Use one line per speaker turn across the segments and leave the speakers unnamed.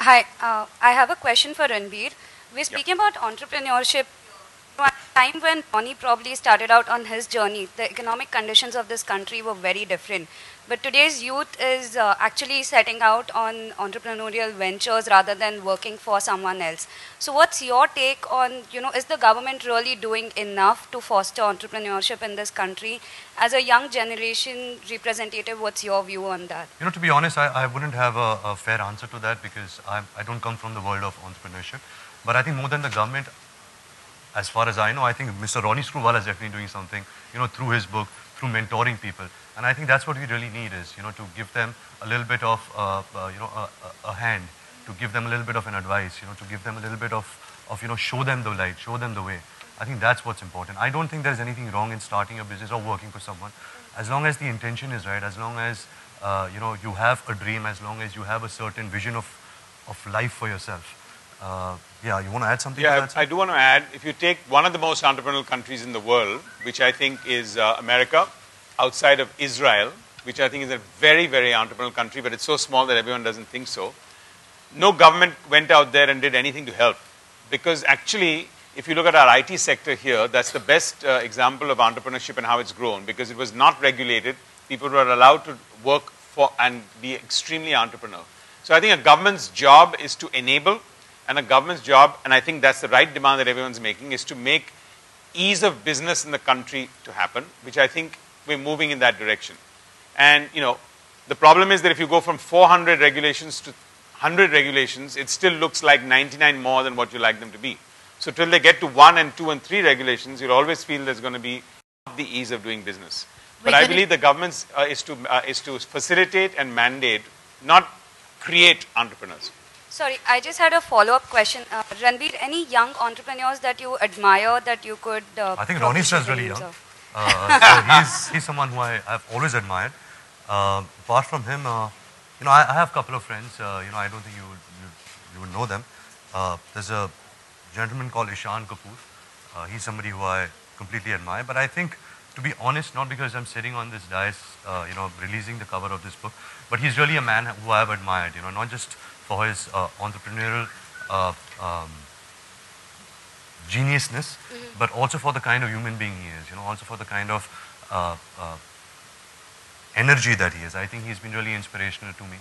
Hi, I have a question for Ranbir. We're
Yep.
speaking about entrepreneurship. At a time when Ronnie probably started out on his journey, the economic conditions of this country were very different. But today's youth is actually setting out on entrepreneurial ventures rather than working for someone else. So, what's your take on, is the government really doing enough to foster entrepreneurship in this country? As a young generation representative, what's your view on that?
To be honest, I wouldn't have a fair answer to that because I don't come from the world of entrepreneurship. But I think more than the government, as far as I know, I think Mr. Ronnie Screwvala is definitely doing something, through his book, through mentoring people. And I think that's what we really need is, to give them a little bit of, a hand, to give them a little bit of an advice, to give them a little bit of, show them the light, show them the way. I think that's what's important. I don't think there's anything wrong in starting a business or working for someone. As long as the intention is right, as long as, you have a dream, as long as you have a certain vision of life for yourself. Yeah, you want to add something to that?
I do want to add, if you take one of the most entrepreneurial countries in the world, which I think is America, outside of Israel, which I think is a very, very entrepreneurial country, but it's so small that everyone doesn't think so. No government went out there and did anything to help. Because actually, if you look at our IT sector here, that's the best example of entrepreneurship and how it's grown, because it was not regulated. People were allowed to work for and be extremely entrepreneurial. So I think a government's job is to enable, and a government's job, and I think that's the right demand that everyone's making, is to make ease of business in the country to happen, which I think we're moving in that direction. And, the problem is that if you go from 400 regulations to 100 regulations, it still looks like 99 more than what you like them to be. So till they get to 1 and 2 and 3 regulations, you'll always feel there's going to be the ease of doing business. But I believe the government's is to facilitate and mandate, not create entrepreneurs.
Sorry, I just had a follow-up question. Ranbir, any young entrepreneurs that you admire that you could...
I think Ronnie is really young. So he's someone who I've always admired. Apart from him, I have a couple of friends. I don't think you would know them. There's a gentleman called Ishan Kapoor. He's somebody who I completely admire. But I think, to be honest, not because I'm sitting on this dais, releasing the cover of this book, but he's really a man who I've admired, not just for his entrepreneurial geniusness, but also for the kind of human being he is, also for the kind of energy that he is. I think he's been really inspirational to me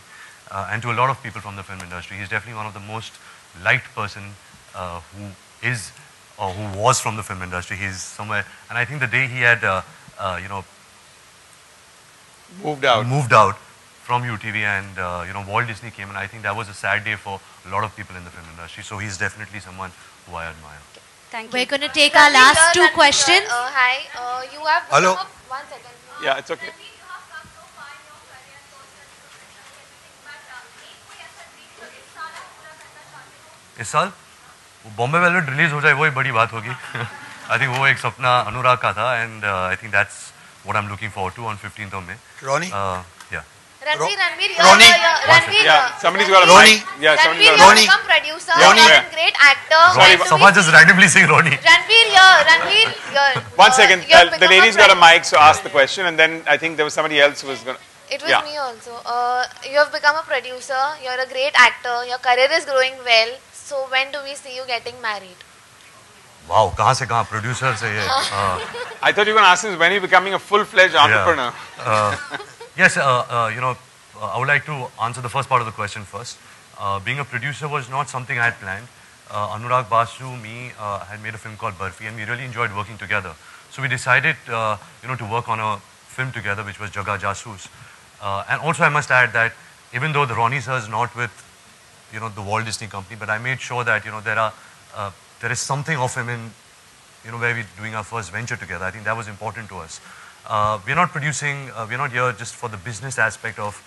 and to a lot of people from the film industry. He's definitely one of the most liked person who is or who was from the film industry. He's somewhere, and I think the day he had, moved out from UTV and, Walt Disney came, and I think that was a sad day for a lot of people in the film industry. So he's definitely someone who I admire.
Thank you.
We're going to take our last two questions.
Hi, you have...
Hello.
1 second.
Yeah, it's okay.
इस साल Bombay velvet release हो जाए वही बड़ी बात होगी. I think वो एक सपना अनुराग का था, and I think that's what I'm looking forward to on 15th of May.
Ronnie?
Yeah.
Ranbir,
Ronnie?
Yeah, somebody's got a
Ronnie?
mic. Yeah, somebody's
Ranbir,
got a
you
mic.
become producer,
Ronnie.
you're a great actor.
Sorry,
When do
Someone
we
just randomly saying Ronnie.
Ranbir, you're...
1 second,
you've
the
become
lady's got a mic, so ask the question, and then I think there was somebody else who was going to...
It was me also. You have become a producer, you're a great actor, your career is growing well. So when do we see you getting married?
Wow, कहाँ से कहाँ producer से ये.
I thought you were going to ask him, when are you becoming a full-fledged entrepreneur?
Yes, I would like to answer the first part of the question first. Being a producer was not something I had planned. Anurag Basu, me, had made a film called Barfi, and we really enjoyed working together. So we decided, to work on a film together, which was Jaga Jasoos. And also I must add that even though the Ronnie sir is not with, the Walt Disney Company, but I made sure that, there is something of him in, where we're doing our first venture together. I think that was important to us. We're not producing, we're not here just for the business aspect of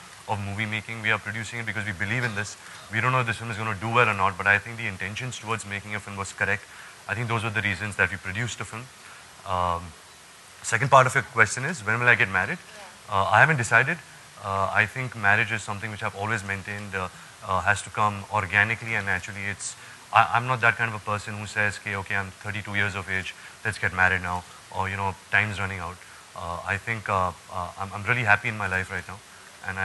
movie making. We are producing it because we believe in this. We don't know if this film is going to do well or not, but I think the intentions towards making a film was correct. I think those were the reasons that we produced the film. Second part of your question is, when will I get married? I haven't decided. I think marriage is something which I've always maintained has to come organically and naturally. I'm not that kind of a person who says, okay, I'm 32 years of age, let's get married now, or, time's running out. I think I'm really happy in my life right now. and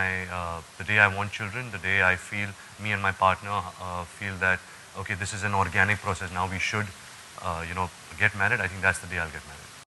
the day I want children, the day I feel, me and my partner feel that, okay, this is an organic process, now we should, get married, I think that's the day I'll get married.